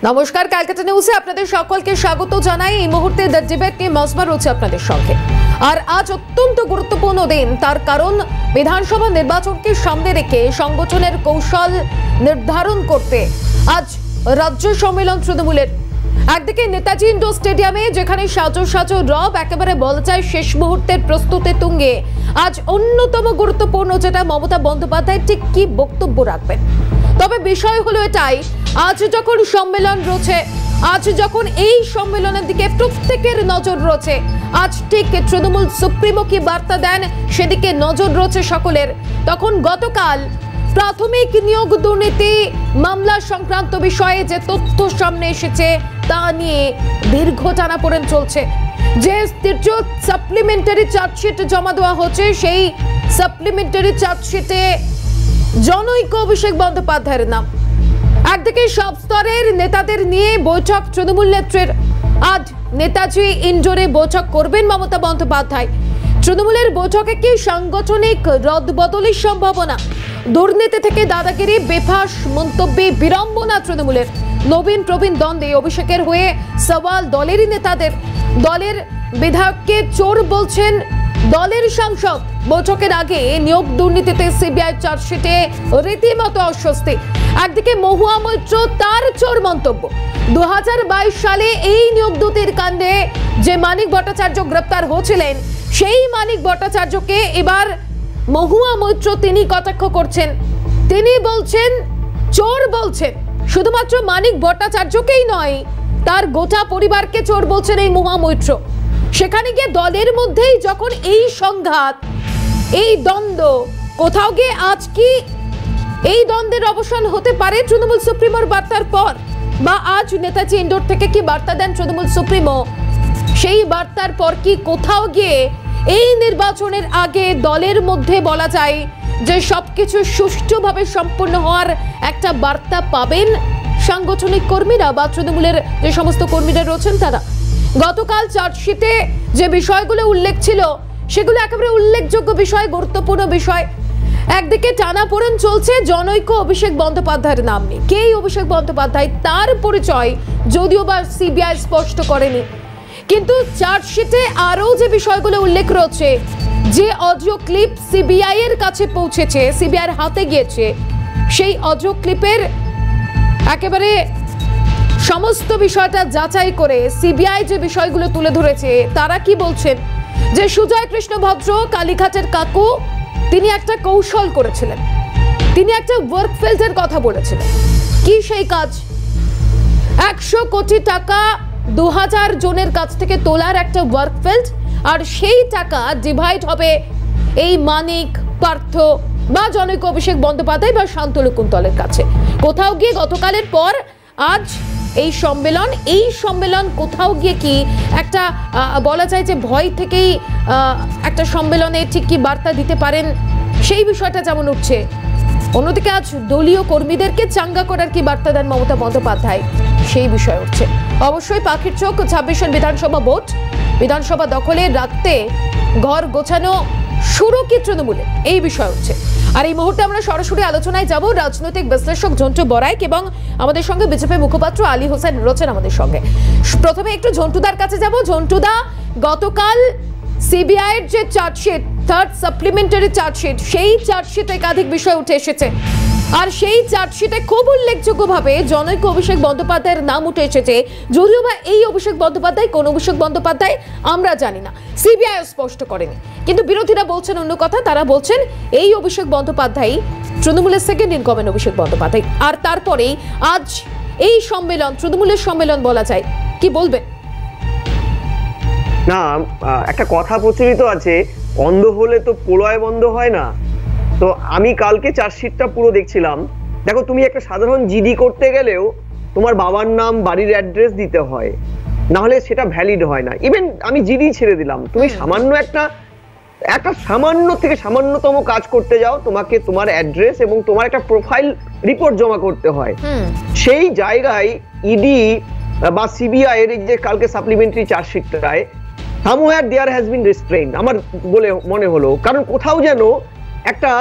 নমস্কার, ক্যালকাটা নিউজে আপনাদের সকলকে স্বাগত জানাই। এই মুহূর্তে দ্য ডিবেট নিয়ে মজমা রয়েছে আপনাদের সঙ্গে। আর আজ অত্যন্ত গুরুত্বপূর্ণ দিন, তার কারণ বিধানসভা নির্বাচনকে সামনে রেখে সংগঠনের কৌশল নির্ধারণ করতে আজ রাজ্য সম্মেলন তৃণমূলের। একদিকে নেতাজি ইন্ডোর স্টেডিয়ামে যেখানে সাজো সাজো রব একেবারে বলা যায় শেষ মুহূর্তের প্রস্তুতি তুঙ্গে, আজ অন্যতম গুরুত্বপূর্ণ যেটা মমতা বন্দ্যোপাধ্যায় ঠিক কি বক্তব্য রাখবেন। তবে বিষয় হলো এটাই, আজ যখন সম্মেলন রয়েছে, আজ যখন এই সম্মেলনের দিকে প্রত্যেকের নজর রয়েছে, আজ ঠিক তৃণমূল সুপ্রিমো কি বার্তা দেন সেদিকে নজর রয়েছে সকলের। তখন গতকাল প্রাথমিক নিয়োগ দুর্নীতি মামলা সংক্রান্ত বিষয়ে যে তথ্য সামনে এসেছে তা নিয়ে দীর্ঘ টানাপোড়েন চলছে। যে সাপ্লিমেন্টারি চার্জশিট জমা দেওয়া হচ্ছে, সেই সাপ্লিমেন্টারি চার্জশিটে জনৈক অভিষেক বন্দ্যোপাধ্যায়ের নাম। একদিকে সব স্তরের নেতাদের নিয়ে বৈঠক তৃণমূল নেত্রীর। আজ নেতাজি ইন্ডোরে বৈঠক করবেন মমতা বন্দ্যোপাধ্যায়। তৃণমূলের বৈঠকে কি সাংগঠনিক রদবদলের সম্ভাবনা? দুর্নীতি থেকে দাদাগিরি, বেফাঁস মন্তব্যে বিড়ম্বনা তৃণমূলের। নবীন প্রবীণ দ্বন্দ্বে অভিষেকের হয়ে সওয়াল দলেরই নেতাদের। দলের বিধায়ককে চোর বলছেন দলের সাংসদ। বৈঠকের আগে নিয়োগ দুর্নীতিতে সিবিআই চার্জশিটে রীতিমতো অস্বস্তি। একদিকে মহুয়া মৈত্র তার চোর মন্তব্য। 2022 সালে এই নিয়োগ দুর্নীতির কাণ্ডে যে মানিক ভট্টাচার্য গ্রেপ্তার হয়েছিলেন, সেই মানিক ভট্টাচার্যকে এবার মহুয়া মৈত্র তিনি কটাক্ষ করছেন। তিনি বলছেন চোর বলছেন। শুধুমাত্র মানিক ভট্টাচার্যকেই নয়, তার গোটা পরিবারকে চোর বলছেন এই মহুয়া মৈত্র। সেখানে গিয়ে দলের মধ্যেই যখন এই সংঘাত, এই দ্বন্দ্ব, কোথাও গিয়ে আজ কি এই দ্বন্দ্বের অবসান হতে পারে তৃণমূল সুপ্রিমোর বার্তার পর? বা আজ নেতাজি ইন্ডোর থেকে কি বার্তা দেন তৃণমূল সুপ্রিমো? সেই বার্তার পর কি কোথাও গিয়ে এই নির্বাচনের আগে দলের মধ্যে বলা যায় যে সবকিছু সুষ্ঠুভাবে সম্পন্ন হওয়ার একটা বার্তা পাবেন সাংগঠনিক কর্মীরা বা তৃণমূলের যে সমস্ত কর্মীরা রয়েছেন তারা? গতকাল চার্জশিটে যে বিষয়গুলো উল্লেখ ছিল, সেগুলো একেবারে উল্লেখযোগ্য বিষয়, গুরুত্বপূর্ণ বিষয়। একদিকে টানাপোড়েন চলছে জনৈক অভিষেক বন্দ্যোপাধ্যায়ের নাম নিয়ে। কে অভিষেক বন্দ্যোপাধ্যায়, তার পরিচয় যদিও বা সিবিআই স্পষ্ট করেনি, কিন্তু চার্জশিটে আরও যে বিষয়গুলো উল্লেখ রয়েছে, যে অডিও ক্লিপ সিবিআই এর কাছে পৌঁছেছে, সিবিআই এর হাতে গিয়েছে, সেই অডিও ক্লিপের একেবারে সমস্ত বিষয়টা যাচাই করে সিবিআই যে বিষয়গুলো তুলে ধরেছে, তারা কি বলছেন যে সুজয় কৃষ্ণ ভদ্র কালীঘাটের কাকু তিনি একটা কৌশল করেছিলেন, তিনি একটা ওয়ার্কফিল্ডের কথা বলেছিলেন। কি সেই কাজ? 100 কোটি টাকা 2000 জনের কাছ থেকে তোলার একটা ওয়ার্কফিল্ড, আর সেই টাকা ডিভাইড হবে এই মানিক, পার্থ বা জনৈক অভিষেক বন্দ্যোপাধ্যায় বা শান্তনু কুন্তলের কাছে। কোথাও গিয়ে গতকালের পর আজ এই সম্মেলন কোথাও গিয়ে কি একটা বলা যায় যে ভয় থেকেই একটা সম্মেলনে ঠিক কি বার্তা দিতে পারেন সেই বিষয়টা যেমন উঠছে। অন্যদিকে আজ দলীয় কর্মীদেরকে চাঙ্গা করার কি বার্তা দেন মমতা বন্দ্যোপাধ্যায়, সেই বিষয় উঠছে। অবশ্যই পাখির চোখ 26 বিধানসভা ভোট, বিধানসভা দখলে রাখতে ঘর গোছানো শুরু কি তৃণমূলে, এই বিষয় হচ্ছে। আর এই মুহূর্তে আমরা সরাসরি আলোচনায় যাব রাজনৈতিক বিশ্লেষক ঝন্টু বড়াইক এবং আমাদের সঙ্গে বিজেপি মুখপাত্র আলী হোসেন রয়েছেন আমাদের সঙ্গে। প্রথমে একটু ঝন্টুদার কাছে যাব। ঝন্টুদা, গতকাল সিবিআই এর যে চার্জশিট, থার্ড সাপ্লিমেন্টারি চার্জশিট, সেই চার্জশিটে একাধিক বিষয় উঠে এসেছে, আর সেই চার্জশিটে খুব উল্লেখযোগ্যভাবে জনৈক অভিষেক বন্দ্যোপাধ্যায়ের নাম উঠে এসেছে। যদিও বা এই অভিষেক বন্দ্যোপাধ্যায় কোন অভিষেক বন্দ্যোপাধ্যায় আমরা জানি না, সিবিআই স্পষ্ট করেনি, কিন্তু বিরোধীরা বলছেন অন্য কথা। তারা বলছেন এই অভিষেক বন্দ্যোপাধ্যায় তৃণমূলের second in command Abhishek Bandyopadhyay. আর তারপরেই আজ এই সম্মেলন, তৃণমূলের সম্মেলন বলা যায়, কি বলবেন? না, একটা কথা প্রচলিত আছে, অন্ধ হলে তো প্রলয় বন্ধ হয় না। তো আমি কালকে চার্জশিটটা পুরো দেখছিলাম। দেখো, তুমি একটা সাধারণ জিডি করতে গেলেও তোমার বাবার নাম, বাড়ির অ্যাড্রেস দিতে হয়, না হলে সেটা ভ্যালিড হয় না। ইভেন আমি জিডি ছেড়ে দিলাম, তুমি সামান্য একটা সামান্য থেকে সামান্যতম কাজ করতে যাও, তোমাকে তোমার অ্যাড্রেস এবং তোমার একটা প্রোফাইল রিপোর্ট জমা করতে হয়। সেই জায়গায় ইডি বা সিবিআই এর যে কালকে supplementary চার্জশিটটায় somewhere there has been restraint আমার বলে মনে হলো, কারণ কোথাও যেন একটা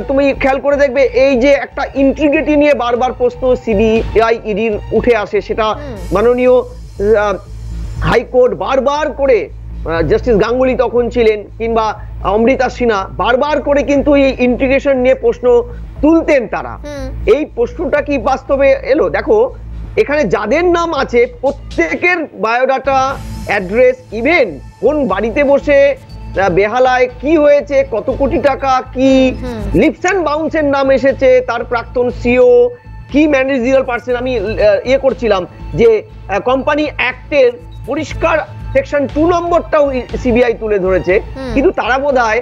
তুমি খেয়াল করে দেখবে এই যে একটা ইন্টিগ্রিটি নিয়ে বারবার প্রশ্ন সিবিআই ইডির উঠে আসে, সেটা মাননীয় হাইকোর্ট বারবার করে, জাস্টিস গাঙ্গুলি তখন ছিলেন কিংবা অমৃতা সিনহা বারবার করে কিন্তু এই ইন্টিগ্রেশন নিয়ে প্রশ্ন তুলতেন তারা। এই প্রশ্নটা কি বাস্তবে এলো? দেখো এখানে যাদের নাম আছে প্রত্যেকের বায়োডাটা, অ্যাড্রেস, ইভেন কোন বাড়িতে বসে বেহালায় কি হয়েছে, কত কোটি টাকা, কি লিপস অ্যান্ড বাউন্সের নাম এসেছে, তার প্রাক্তন সিও, কি ম্যানেজারিয়াল পার্সন। আমি করছিলাম যে কোম্পানি অ্যাক্টের পরিষ্কার সেকশন 2 নম্বরটাও সিবিআই তুলে ধরেছে, কিন্তু তারা বোধহয়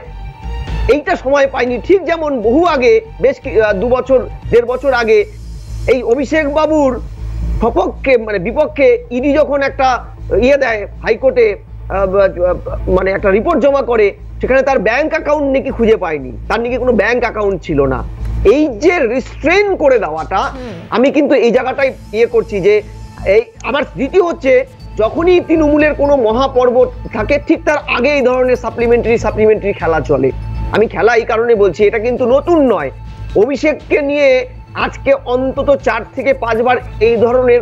এইটা সময় পায়নি। ঠিক যেমন বহু আগে, বেশ 2 বছর 1.5 বছর আগে এই অভিষেক বাবুর সপক্ষে মানে বিপক্ষে ইডি যখন একটা দেয় হাইকোর্টে, মানে একটা রিপোর্ট জমা করে, সেখানে তার ব্যাংক অ্যাকাউন্ট নাকি খুঁজে পায়নি, তার নাকি কোনো ব্যাংক অ্যাকাউন্ট ছিল না। এই যে রিস্ট্রেন করে দেওয়াটা, আমি কিন্তু এই জায়গাটাই করছি যে এই আমার দ্বিতীয় হচ্ছে যখনই তৃণমূলের কোনো মহাপর্ব থাকে ঠিক তার আগে এই ধরনের সাপ্লিমেন্টারি খেলা চলে। আমি খেলা এই কারণে বলছি, এটা কিন্তু নতুন নয়। অভিষেককে নিয়ে আজকে অন্তত 4 থেকে 5 বার এই ধরনের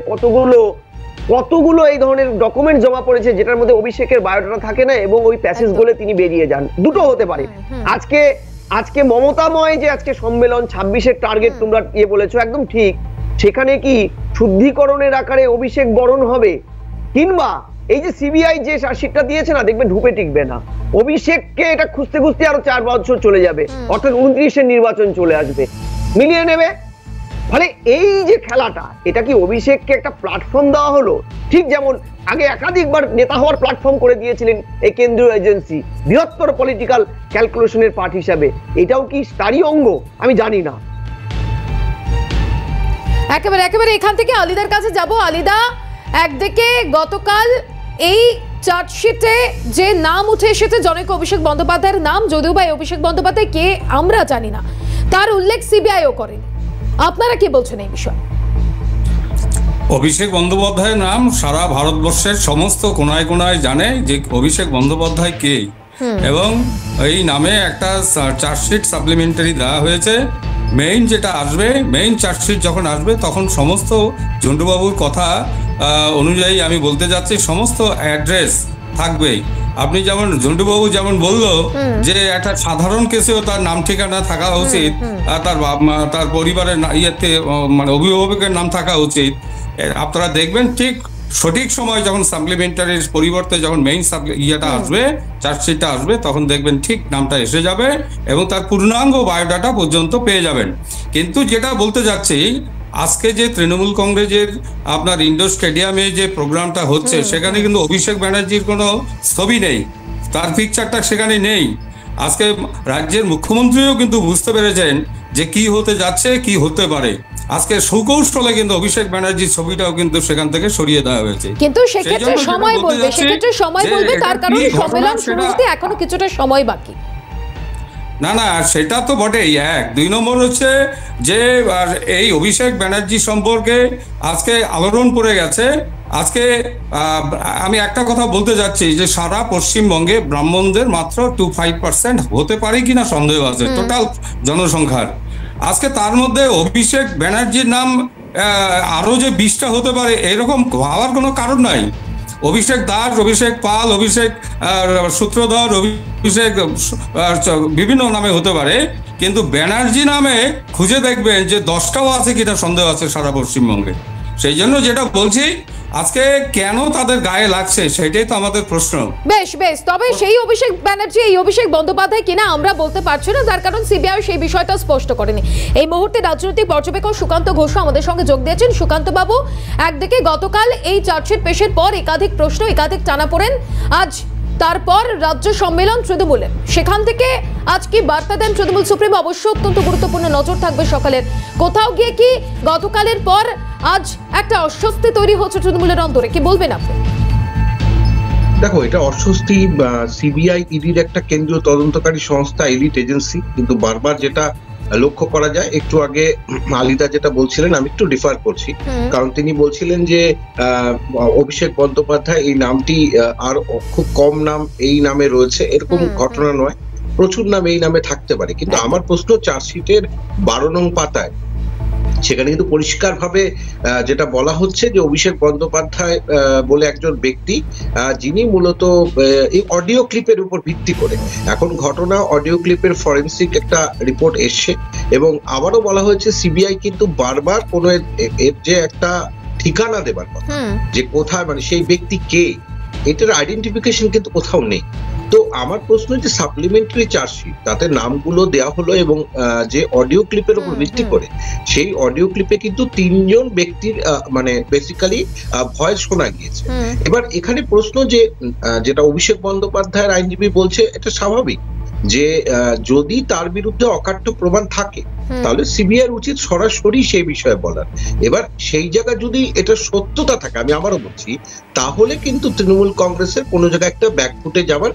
কতগুলো এই ধরনের ডকুমেন্ট জমা পড়েছে যেটার মধ্যে অভিষেকের বায়োডাটা থাকে না এবং ওই প্যাসেজ বলে তিনি বেরিয়ে যান। দুটো হতে পারে। আজকে মমতাময় যে আজকে সম্মেলন 26-এর টার্গেট তোমরা বলেছো, একদম ঠিক। সেখানে কি শুদ্ধিকরণের আকারে অভিষেক বরণ হবে, কিংবা এই যে সিবিআই যে চার্জশিটটা দিয়েছে না, দেখবে ঢুপে টিকবে না, অভিষেককে এটা খুঁজতে খুঁজতে আরো 4 বছর চলে যাবে, অর্থাৎ 29-এর নির্বাচন চলে আসবে, মিলিয়ে নেবে। ফলে এই যে খেলাটা, এটা কি অভিষেককে একটা প্ল্যাটফর্ম দেওয়া হলো? ঠিক যেমন আগে একাধিকবার নেতা হওয়ার প্ল্যাটফর্ম করে দিয়েছিলেন এই কেন্দ্রীয় এজেন্সি, বৃহত্তর পলিটিক্যাল ক্যালকুলেশনের পার্ট হিসাবে, এটাও কি তারই অঙ্গ? আমি জানি না। একেবারে এখান থেকে আলিদার কাছে যাব। আলিদা, একদিকে গতকাল এই চার্জশিটে যে নাম উঠে এসেছে জনৈক অভিষেক বন্দ্যোপাধ্যায়ের নাম, যদিও বা অভিষেক বন্দ্যোপাধ্যায় কে আমরা জানি না, তার উল্লেখ সিবিআইও করেনি। আপনারা কি বলছেন এই বিষয়ে? অভিষেক বন্দ্যোপাধ্যায়ের নাম সারা ভারতবর্ষের সমস্ত কোনায় কোনায় জানে যে অভিষেক বন্দ্যোপাধ্যায় কে, এবং এই নামে একটা চার্জশিট সাপ্লিমেন্টারি দেওয়া হয়েছে। মেইন যেটা আসবে, মেইন চার্জশিট যখন আসবে তখন সমস্ত ঝন্টুবাবুর কথা অনুযায়ী আমি বলতে যাচ্ছি, সমস্ত অ্যাড্রেস থাকবেই। আপনি যেমন ঝন্টুবাবু যেমন বললো যে একটা সাধারণ কেসেও তার নাম ঠিকানা থাকা উচিত, তার পরিবারের মানে অভিভাবকের নাম থাকা উচিত। আপনারা দেখবেন ঠিক সঠিক সময় যখন সাপ্লিমেন্টারির পরিবর্তে যখন মেইন আসবে, চার্জশিটটা আসবে, তখন দেখবেন ঠিক নামটা এসে যাবে এবং তার পূর্ণাঙ্গ বায়োডাটা পর্যন্ত পেয়ে যাবেন। কিন্তু যেটা বলতে যাচ্ছি, আজকে যে তৃণমূল কংগ্রেসের আপনার ইন্ডোর স্টেডিয়ামে যে প্রোগ্রামটা হচ্ছে, সেখানে কিন্তু অভিষেক ব্যানার্জির কোনো ছবি নেই, তার পিকচারটা সেখানে নেই। আজকে রাজ্যের মুখ্যমন্ত্রীও কিন্তু বুঝতে পেরেছেন যে কি হতে যাচ্ছে, কি হতে পারে। আজকে সুকৌশলে কিন্তু অভিষেক ব্যানার্জির ছবিটাও কিন্তু সেখান থেকে সরিয়ে দেওয়া হয়েছে। কিন্তু সেক্ষেত্রে সময় বলবে, তার কারণ সম্মেলন শুরু হতে এখনো কিছুটা সময় বাকি। না, সেটা তো বটেই। 2 নম্বর হচ্ছে যে এই অভিষেক ব্যানার্জি সম্পর্কে আজকে আলোড়ন পড়ে গেছে। আজকে আমি একটা কথা বলতে যাচ্ছি যে সারা পশ্চিমবঙ্গে ব্রাহ্মণদের মাত্র 2-5% হতে পারে কিনা সন্দেহ আছে টোটাল জনসংখ্যার। আজকে তার মধ্যে অভিষেক ব্যানার্জির নাম আরো যে 20টা হতে পারে এরকম ভাবার কোনো কারণ নাই। অভিষেক দাস, অভিষেক পাল, অভিষেক সূত্রধর, অভিষেক বিভিন্ন নামে হতে পারে, কিন্তু ব্যানার্জি নামে খুঁজে দেখবেন যে 10টাও আছে কিনা সন্দেহ আছে সারা পশ্চিমবঙ্গে। সেই জন্য যেটা বলছি, আজকে কেন তাদের গায়ে লাগছে সেটাই তো আমাদের প্রশ্ন। বেশ, তবে সেই অভিষেক ব্যানার্জি এই অভিষেক বন্দ্যোপাধ্যায় কিনা আমরা বলতে পারছি না, যার কারণ সিবিআই সেই বিষয়টা স্পষ্ট করেনি। এই মুহূর্তে রাজনৈতিক পর্যবেক্ষক সুকান্ত ঘোষ আমাদের সঙ্গে যোগ দিয়েছেন। সুকান্ত বাবু, একদিকে গতকাল এই চার্জশিট পেশের পর একাধিক প্রশ্ন, একাধিক টানাপোড়েন, আজ তারপর রাজ্য সম্মেলন তৃণমূলের, সেখান থেকে আজ কি বার্তা দেন তৃণমূল সুপ্রিমো? অবশ্য অত্যন্ত গুরুত্বপূর্ণ নজর থাকবে সকালের। কোথাও গিয়ে কি গতকালের পর আজ একটা অস্বস্তি তৈরি হচ্ছে তৃণমূলের অন্তরে, কি বলবেন আপনি? দেখো, এটা অস্বস্তি সিবিআই ইডির একটা কেন্দ্রীয় তদন্তকারী সংস্থা, এলিট এজেন্সি, কিন্তু বারবার যেটা লক্ষ্য করা যায়, একটু আগে আলিদা যেটা বলছিলেন আমি একটু ডিফার করছি, কারণ তিনি বলছিলেন যে অভিষেক বন্দ্যোপাধ্যায় এই নামটি আর খুব কম নাম এই নামে রয়েছে, এরকম ঘটনা নয়। প্রচুর নাম এই নামে থাকতে পারে, কিন্তু আমার প্রশ্ন চার্জশিটের 12 নং পাতায় সেখানে কিন্তু পরিষ্কার ভাবে যেটা বলা হচ্ছে যে অভিষেক বন্দ্যোপাধ্যায় বলে একজন ব্যক্তি যিনি মূলত এই অডিও ক্লিপের উপর ভিত্তি করে, এখন ঘটনা অডিও ক্লিপের ফরেন্সিক একটা রিপোর্ট এসছে এবং আবারও বলা হয়েছে সিবিআই কিন্তু বারবার কোনো এর যে একটা ঠিকানা দেবার কথা, যে কোথায় মানে সেই ব্যক্তি কে, এটার আইডেন্টিফিকেশন কিন্তু কোথাও নেই। তো আমার প্রশ্ন যে সাপ্লিমেন্টারি চার্জশিট তাতে নামগুলো দেওয়া হলো এবং যে অডিও ক্লিপের উপর ভিত্তি করে সেই অডিও ক্লিপে কিন্তু 3 জন ব্যক্তির মানে বেসিক্যালি ভয়েস শোনা গিয়েছে। এবার এখানে প্রশ্ন যে যেটা অভিষেক বন্দ্যোপাধ্যায়ের আইনজীবী বলছে এটা স্বাভাবিক যে যদি তার বিরুদ্ধে অকাট্য প্রমাণ থাকে তাহলে সিবিআই উচিত সরাসরি সেই বিষয়ে বলার। এবার সেই জায়গা যদি এটা সত্যতা থাকে, আমি আবারও বলছি, তাহলে কিন্তু তৃণমূল কংগ্রেসের কোনো জায়গায় একটা ব্যাকফুটে যাওয়ার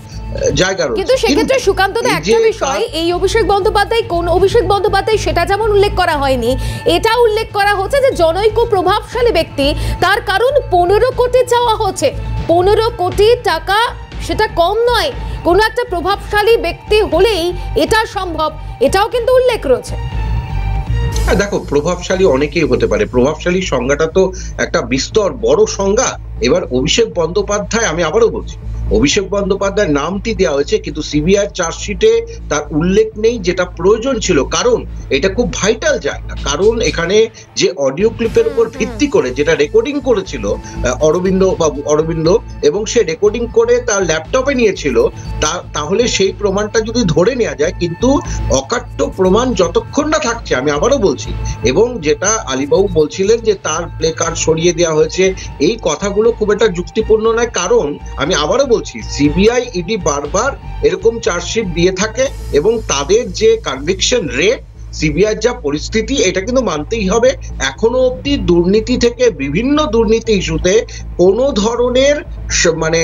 জায়গা রয়েছে। কিন্তু সেক্ষেত্রে সুকান্ত দা একটা বিষয়, এই অভিষেক বন্দ্যোপাধ্যায় কোন অভিষেক বন্দ্যোপাধ্যায় সেটা যেমন উল্লেখ করা হয়নি, এটা উল্লেখ করা হচ্ছে যে জনৈক প্রভাবশালী ব্যক্তি, তার কারণ 15 কোটি চাওয়া হচ্ছে। 15 কোটি টাকা সেটা কম নয়, কোনো একটা প্রভাবশালী ব্যক্তি হলেই এটা সম্ভব, এটাও কিন্তু উল্লেখ রয়েছে। দেখো, প্রভাবশালী অনেকেই হতে পারে, প্রভাবশালী সংজ্ঞাটা তো একটা বিস্তর বড় সংজ্ঞা। এবার অভিষেক বন্দ্যোপাধ্যায়, আমি আবারও বলছি, অভিষেক বন্দ্যোপাধ্যায়ের নামটি দেওয়া হয়েছে কিন্তু সিবিআই চার্জশিটে তার উল্লেখ নেই, যেটা প্রয়োজন ছিল, কারণ এটা খুব ভাইটাল জায়গা। কারণ এখানে যে অডিও ক্লিপের উপর ভিত্তি করে যেটা রেকর্ডিং করেছিল অরবিন্দ এবং সে রেকর্ডিং করে তার ল্যাপটপে নিয়েছিল, তাহলে সেই প্রমাণটা যদি ধরে নেওয়া যায়, কিন্তু অকাট্য প্রমাণ যতক্ষণ না থাকছে, আমি আবারও বলছি, এবং যেটা আলীবাবু বলছিলেন যে তার প্লে কার্ড সরিয়ে দেওয়া হয়েছে, এই কথাগুলো খুব একটা যুক্তিপূর্ণ নয়। কারণ আমি আবারও বলছি, সিবিআই ইডি বারবার এরকম চার্জশিট দিয়ে থাকে এবং তাদের যে কনভিকশন রেট, সিবিআই যা পরিস্থিতি, এটা কিন্তু মানতেই হবে। এখনো অব্দি দুর্নীতি থেকে বিভিন্ন দুর্নীতি ইস্যুতে কোনো ধরনের মানে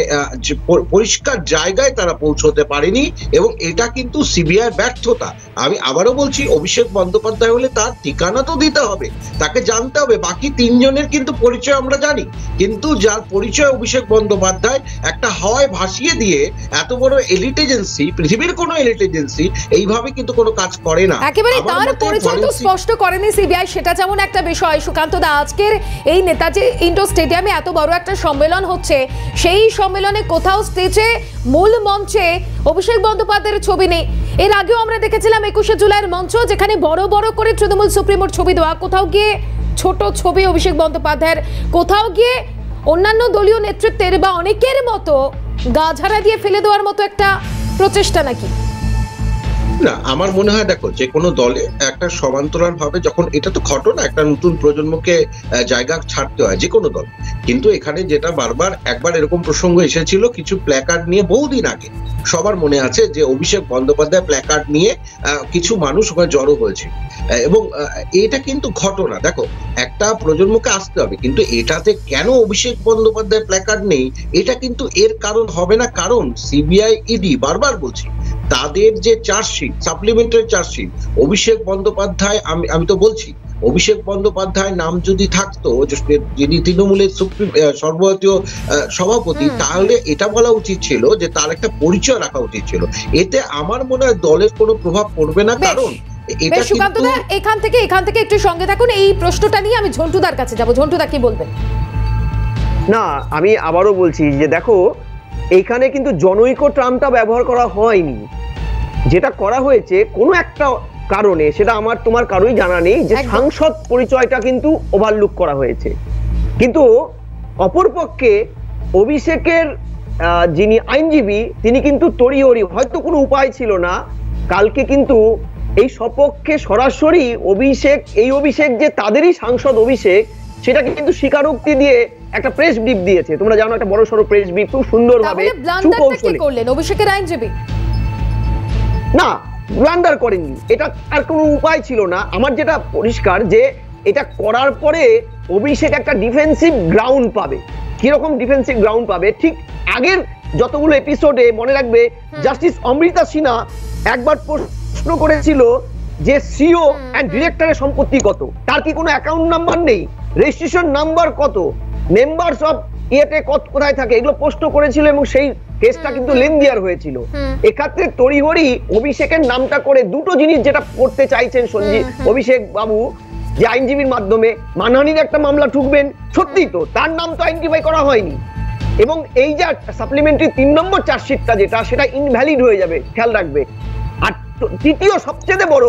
পরিষ্কার জায়গায় তারা পৌঁছতে পারেনি এবং এটা কিন্তু সিবিআই ব্যর্থতা। আমি আবারও বলছি, অভিষেক বন্দ্যোপাধ্যায় হলে তার ঠিকানা তো দিতে হবে, তাকে জানতে হবে। বাকি 3 জনের কিন্তু পরিচয় আমরা জানি, কিন্তু যার পরিচয় অভিষেক বন্দ্যোপাধ্যায়, একটা হাওয়ায় ভাসিয়ে দিয়ে এত বড় এলিট এজেন্সি, পৃথিবীর কোনো এলিট এজেন্সি এইভাবে কিন্তু কোনো কাজ করে না। একেবারে তার পরিচয় তো স্পষ্ট করেনি সিবিআই, সেটা যেমন একটা বিষয়। সুকান্ত দা, আজকের এই নেতাজি ইন্ডোর স্টেডিয়ামে এত বড় একটা সম্মেলন হচ্ছে, সেই সম্মেলনে কোথাও স্টেজে মূল মঞ্চে অভিষেক বন্দ্যোপাধ্যায়ের ছবি নেই। এর আগেও আমরা দেখেছিলাম 21শে জুলাইয়ের মঞ্চ, যেখানে বড় বড় করে তৃণমূল সুপ্রিমোর ছবি দেওয়া, কোথাও গিয়ে ছোট ছবি অভিষেক বন্দ্যোপাধ্যায়ের, কোথাও গিয়ে অন্যান্য দলীয় নেতৃত্বের বা অনেকের মতো গা ঝাড়া দিয়ে ফেলে দেওয়ার মতো একটা প্রচেষ্টা নাকি? না, আমার মনে হয় দেখো, যে কোনো দলে একটা সমান্তরাল ভাবে যখন, এটা তো ঘটনা, একটা নতুন প্রজন্মকে জায়গা ছাড়তে হয় যে কোনো দল, কিন্তু এখানে যেটা বারবার একবার এরকম প্রসঙ্গ এসেছিল কিছু প্ল্যাকার্ড নিয়ে, বহুদিন আগে, সবার মনে আছে যে অভিষেক বন্দ্যোপাধ্যায় প্ল্যাকার্ড নিয়ে কিছু মানুষ ওখানে জড়ো হয়েছে এবং এটা কিন্তু ঘটনা। দেখো, একটা প্রজন্মকে আসতে হবে, কিন্তু এটাতে কেন অভিষেক বন্দ্যোপাধ্যায় প্ল্যাকার্ড নেই, এটা কিন্তু এর কারণ হবে না। কারণ সিবিআই ইডি বারবার বলছি, তাদের যে chargesheet, supplementary chargesheet, Abhishek Bandyopadhyay, আমি তো বলছি, অভিষেক বন্দ্যোপাধ্যায় নাম যদি থাকতো, যিনি তৃণমূলের সর্বভারতীয় সভাপতি, তাহলে এটা বলা উচিত ছিল যে তার একটা পরিচয় রাখা উচিত ছিল। এতে আমার মনে হয় দলের কোনো প্রভাব পড়বে না। কারণ এখান থেকে একটু সঙ্গে থাকুন, এই প্রশ্নটা নিয়ে আমি ঝন্টুদার কাছে যাব। ঝন্টুদা, কি বলবেন? না, আমি আবারও বলছি যে দেখো, এইখানে কিন্তু জনৈক ট্রামটা ব্যবহার করা হয়নি, যেটা করা হয়েছে কোনো একটা কারণে, সেটা আমার তোমার কারোই জানা নেই, যে সাংসদ পরিচয়টা কিন্তু ওভারলুক করা হয়েছে। কিন্তু অপরপক্ষে অভিষেকের যিনি আইনজীবী, তিনি কিন্তু তড়িহড়ি, হয়তো কোনো উপায় ছিল না, কালকে কিন্তু এই সপক্ষে সরাসরি অভিষেক যে তাদেরই সাংসদ অভিষেক, সেটাকে কিন্তু স্বীকারোক্তি দিয়ে একটা প্রেস ব্রিফ দিয়েছে। তোমরা জানো, একটা বড় সড়ো প্রেস ব্রিফ, খুব সুন্দরভাবে সুকৌশলে করলেন অভিষেকের আইনজীবী। না, ব্লান্ডার করেননি, এটা আর কোনো উপায় ছিল না। আমার যেটা পরিষ্কার, যে এটা করার পরে অভিষেক একটা ডিফেন্সিভ গ্রাউন্ড পাবে। কিরকম ডিফেন্সিভ গ্রাউন্ড পাবে? ঠিক আগের যতগুলো এপিসোডে মনে রাখবে, জাস্টিস অমৃতা সিনহা একবার প্রশ্ন করেছিল যে সিও এন্ড ডিরেক্টরের সম্পত্তি কত, তার কি কোনো অ্যাকাউন্ট নাম্বার নেই, রেজিস্ট্রেশন নাম্বার কত, মেম্বারস অফ ইয়েতে কোথায় থাকে, এগুলো প্রশ্ন করেছিল এবং সেই কেসটা কিন্তু লেন্দিয়ার হয়েছিল। এক্ষেত্রে তড়িঘড়ি অভিষেকের নামটা করে দুটো জিনিস যেটা করতে চাইছেন অভিষেক বাবু, যে আইনজীবীর মাধ্যমে মানহানির একটা মামলা ঠুকবেন, সত্যি তো তার নাম তো আইডেন্টিফাই করা হয়নি, এবং এই যে সাপ্লিমেন্টারি 3 নম্বর চার্জশিটটা যেটা, সেটা ইনভ্যালিড হয়ে যাবে, খেয়াল রাখবে। আর তৃতীয় সবচেয়ে বড়,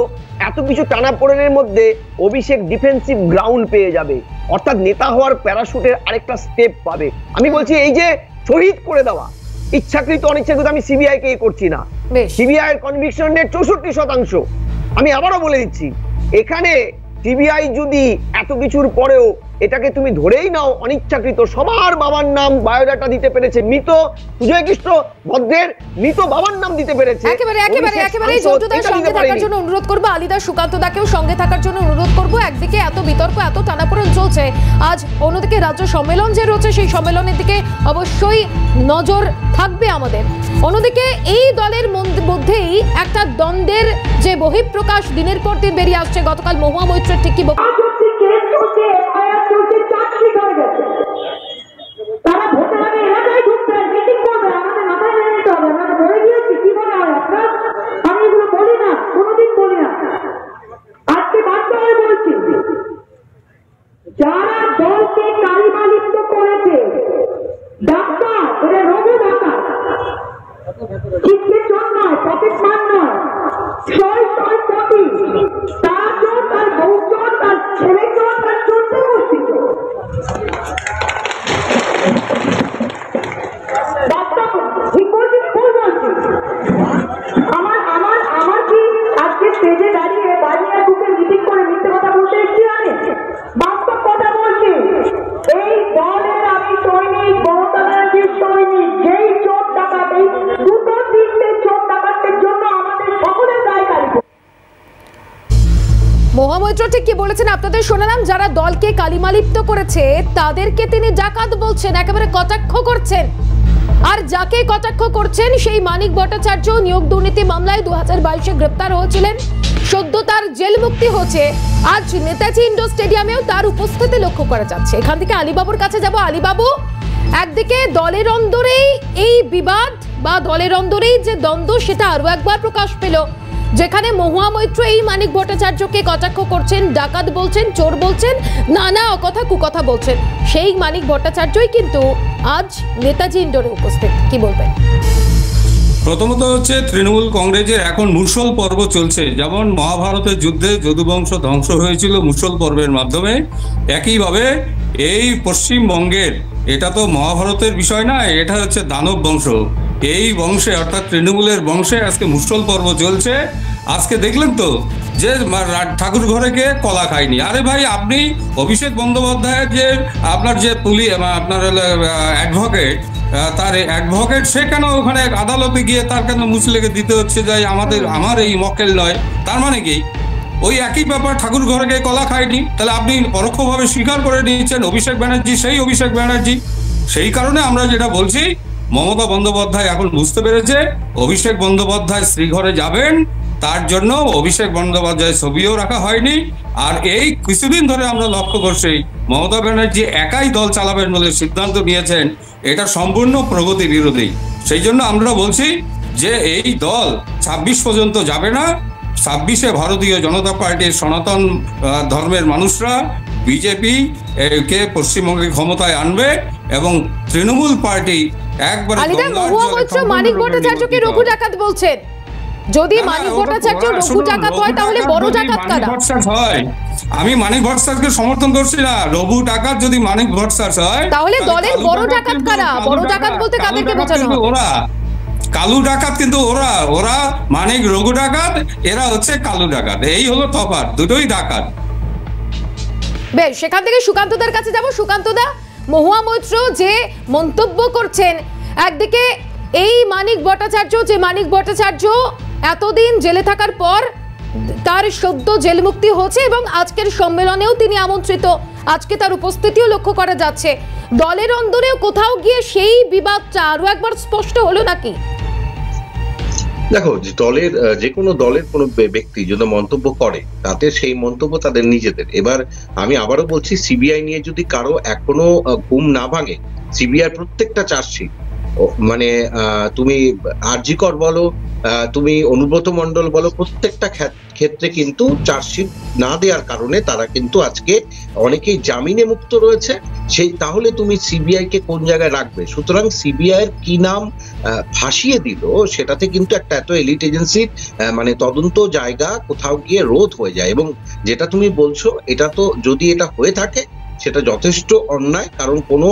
এত কিছু টানাপোড়েনের মধ্যে অভিষেক ডিফেন্সিভ গ্রাউন্ড পেয়ে যাবে, অর্থাৎ নেতা হওয়ার প্যারাশুটের আরেকটা স্টেপ পাবে। আমি বলছি এই যে শহীদ করে দেওয়া, ইচ্ছাকৃত অনিচ্ছাকৃত, আমি সিবিআই কে করছি না, সিবিআই এর কনভিকশন রেট 64%। আমি আবারও বলে দিচ্ছি, এখানে সিবিআই যদি এত কিছুর পরেও এটাকে তুমি ধরেই নাও অনিচ্ছাকৃত, সবার বাবার নাম বায়োডাটা দিতে পেরেছে, মৃত সুজয় কৃষ্ণ ভদ্রের মৃত বাবার নাম দিতে পেরেছে। একেবারে যৌথদার সঙ্গে থাকার জন্য অনুরোধ করবো, আলিদা সুকান্ত দাকেও সঙ্গে থাকার জন্য অনুরোধ করবো। একদিকে এত বিতর্ক, এত টানাপোড়েন চলছে আজ, অন্যদিকে রাজ্য সম্মেলন যে রয়েছে সেই সম্মেলনের দিকে অবশ্যই নজর থাকবে আমাদের। অন্যদিকে এই দলের মধ্যেই একটা দ্বন্দ্বের যে বহিঃপ্রকাশ দিনের পর দিন বেরিয়ে আসছে। গতকাল মহুয়া মৈত্রের ঠিক কি তারা ভোটের আগে এলাকায় ঢুকতে মিটিং করবে, আমাদের মাথায় মেনে নিতে হবে। আমরা বলে দিয়েছি, কি মনে হয় আপনার? আমি এগুলো বলি না, কোনোদিন বলি না, আজকে বাধ্য হয়ে বলছি। যারা দলকে কালিমালিপ্ত করেছে, ডাক্তার, এটা রঘু ডাক্তার, চিৎকে চোর নয়, পকেট মার নয়, 6 কোটি, তার চোর, তার বউ চোর, তার ছেলে চোর, তার চোরতে গোষ্ঠী চোর। আমার কি আজকে স্টেজে দাঁড়িয়ে বাড়িয়ে বুকে মিটিং করে মিথ্যে কথা বলতে এসেছি? আমি বাস্তব কথা বলছি। এই দলের আমি সৈনিক, মমতা ব্যানার্জির সৈনিক। যেই চোর ডাকাত, এই 2-3টে চোর ডাকাতের জন্য আমাদের সকলের দায় কালিপুর। মহুয়া মৈত্র ঠিক কি বলেছেন আপনাদের শোনালাম। যারা দলকে কালিমালিপ্ত করেছে তাদেরকে তিনি ডাকাত বলছেন, একেবারে কটাক্ষ করছেন। আর যাকে কটাক্ষ করছেন সেই মানিক ভট্টাচার্য নিয়োগ দুর্নীতি মামলায় 2022-এ গ্রেপ্তার হয়েছিলেন, সদ্য তার জেল মুক্তি হচ্ছে। আজ নেতাজি ইন্ডোর স্টেডিয়ামেও তার উপস্থিতি লক্ষ্য করা যাচ্ছে। এখান থেকে আলীবাবুর কাছে যাব। আলীবাবু, একদিকে দলের অন্দরেই এই বিবাদ বা দলের অন্দরেই যে দ্বন্দ্ব, সেটা আরো একবার প্রকাশ পেল, যেখানে মহুয়া মৈত্র এই মানিক ভট্টাচার্যকে কটাক্ষ করছেন, ডাকাত বলছেন, চোর বলছেন, নানা অকথা কুকথা বলছেন। সেই মানিক ভট্টাচার্যই কিন্তু আজ নেতাজি ইন্ডোরে উপস্থিত। কি বলবেন? প্রথমত হচ্ছে তৃণমূল কংগ্রেসের এখন মুষল পর্ব চলছে। যেমন মহাভারতের যুদ্ধে যদুবংশ ধ্বংস হয়েছিল মুষল পর্বের মাধ্যমে, একইভাবে এই পশ্চিমবঙ্গের, এটা তো মহাভারতের বিষয় না, এটা হচ্ছে দানব বংশ। এই বংশে অর্থাৎ তৃণমূলের বংশে আজকে মুষল পর্ব চলছে। আজকে দেখলেন তো যে ঠাকুর ঘরে গিয়ে কলা খায়নি। আরে ভাই, আপনি অভিষেক বন্দ্যোপাধ্যায়ের যে আপনার যে আপনার অ্যাডভোকেট, তার অ্যাডভোকেট, সে কেন ওখানে আদালতে গিয়ে তার কেন মুসলেকে দিতে হচ্ছে যে আমার এই মক্কেল নয়? তার মানে কি ওই একই ব্যাপার, ঠাকুর ঘরে গিয়ে কলা খায়নি? তাহলে আপনি পরোক্ষভাবে স্বীকার করে নিচ্ছেন অভিষেক ব্যানার্জি সেই অভিষেক ব্যানার্জি। সেই কারণে আমরা যেটা বলছি, মমতা বন্দ্যোপাধ্যায় এখন বুঝতে পেরেছে অভিষেক বন্দ্যোপাধ্যায় শ্রীঘরে যাবেন, তার জন্য অভিষেক বন্দ্যোপাধ্যায়ের ছবিও রাখা হয়নি। আর এই কিছুদিন ধরে আমরা লক্ষ্য করছি মমতা ব্যানার্জি একাই দল চালাবেন বলে সিদ্ধান্ত নিয়েছেন, এটা সম্পূর্ণ প্রগতি বিরোধী। সেই জন্য আমরা বলছি যে এই দল 26 পর্যন্ত যাবে না। 26-এ ভারতীয় জনতা পার্টির সনাতন ধর্মের মানুষরা বিজেপি কে পশ্চিমবঙ্গে ক্ষমতায় আনবে এবং তৃণমূল পার্টি একবারে মানিক ভট্টাচার্যকে রঘু ডাকাত বলছেন। যদি মানিক ভট্টাচার্য রঘু ডাকাত হয় তাহলে বড় ডাকাত কারা? আমি মানিক ভট্টাচার্যকে সমর্থন করছি না। রঘু ডাকাত যদি মানিক ভট্টাচার্য হয় তাহলে দলের বড় ডাকাত কারা? বড় ডাকাত বলতে কাদেরকে বোঝানো হয়? ওরা কালু ডাকাত, কিন্তু ওরা মানিক রঘু ডাকাত, এরা হচ্ছে কালু ডাকাত। এই হলো তফাৎ, দুটোই ডাকাত। বেশ, সেখান থেকে সুকান্তদার কাছে যাব। সুকান্তদা, মহুয়া মৈত্র যে মন্তব্য করছেন, একদিকে এই মানিক ভট্টাচার্য এতদিন জেলে থাকার পর তার সদ্য জেল মুক্তি হচ্ছে এবং আজকের সম্মেলনেও তিনি আমন্ত্রিত, আজকে তার উপস্থিতিও লক্ষ্য করা যাচ্ছে। দলের অন্দরেও কোথাও গিয়ে সেই বিবাদটা আরো একবার স্পষ্ট হলো নাকি? দেখো, দলের যে কোনো দলের কোনো ব্যক্তি যদি মন্তব্য করে তাতে সেই মন্তব্য তাদের নিজেদের। এবার আমি আবারও বলছি, সিবিআই নিয়ে যদি কারো এখনো ঘুম না ভাঙে, সিবিআই প্রত্যেকটা চার্জশিট মানে তুমি আরজি কর বলো, তুমি অনুব্রত মণ্ডল বলো, প্রত্যেকটা ক্ষেত্রে কিন্তু চার্জশিট না দেওয়ার কারণে তারা কিন্তু আজকে অনেকেই জামিনে মুক্ত রয়েছে। সেই তাহলে তুমি সিবিআই কে কোন জায়গায় রাখবে? সুতরাং সিবিআই এর কি নাম ভাসিয়ে দিল, সেটাতে কিন্তু একটা এত এলিট এজেন্সির মানে তদন্ত জায়গা কোথাও গিয়ে রোধ হয়ে যায়। এবং যেটা তুমি বলছো, এটা তো যদি এটা হয়ে থাকে সেটা যথেষ্ট অন্যায়। কারণ কোনো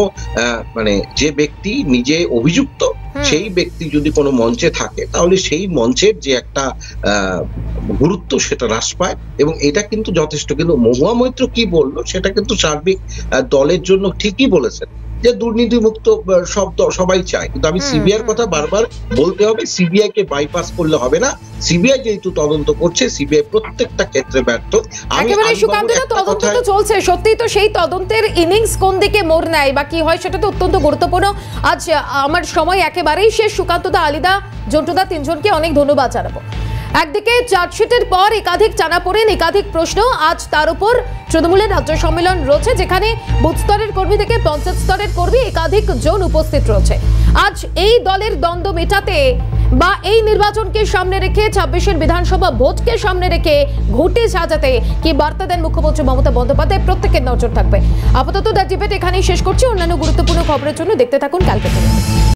মানে যে ব্যক্তি নিজে অভিযুক্ত, সেই ব্যক্তি যদি কোনো মঞ্চে থাকে তাহলে সেই মঞ্চের যে একটা গুরুত্ব সেটা হ্রাস পায়, এবং এটা কিন্তু যথেষ্ট। কিন্তু মহুয়া মৈত্র কি বললো সেটা কিন্তু সার্বিক দলের জন্য ঠিকই বলেছেন যে দুর্নীতি মুক্ত সবাই চায়, কিন্তু আমি সিবিআই কথা বারবার বলতে হবে, সিবিআই কে বাইপাস করলে হবে না। সিবিআই যেহেতু তদন্ত করছে, সিবিআই প্রত্যেকটা ক্ষেত্রে ব্যর্থ। একেবারে সুকান্ত, তদন্ত তো চলছে, সত্যিই তো সেই তদন্তের ইনিংস কোন দিকে মোড় নেয় বা কি হয় সেটা তো অত্যন্ত গুরুত্বপূর্ণ। আজ আমার সময় একেবারেই শেষ। সুকান্ত দা, আলিদা, জন্টুদা, তিনজনকে অনেক ধন্যবাদ জানাবো। একদিকে চার্জশিটের পর একাধিক টানাপোড়েন, একাধিক প্রশ্ন, আজ তার উপর তৃণমূলের রাজ্য সম্মেলন রয়েছে, যেখানে বুথ স্তরের কর্মী থেকে পঞ্চায়েত স্তরের কর্মী একাধিক জন উপস্থিত রয়েছে। আজ এই দলের দ্বন্দ্ব মেটাতে বা এই নির্বাচনকে সামনে রেখে 26-এর বিধানসভা ভোটকে সামনে রেখে ঘুঁটে সাজাতে কি বার্তা দেন মুখ্যমন্ত্রী মমতা বন্দ্যোপাধ্যায়, প্রত্যেকের নজর থাকবে। আপাতত দ্য ডিবেট এখানেই শেষ করছি। অন্যান্য গুরুত্বপূর্ণ খবরের জন্য দেখতে থাকুন কালকে।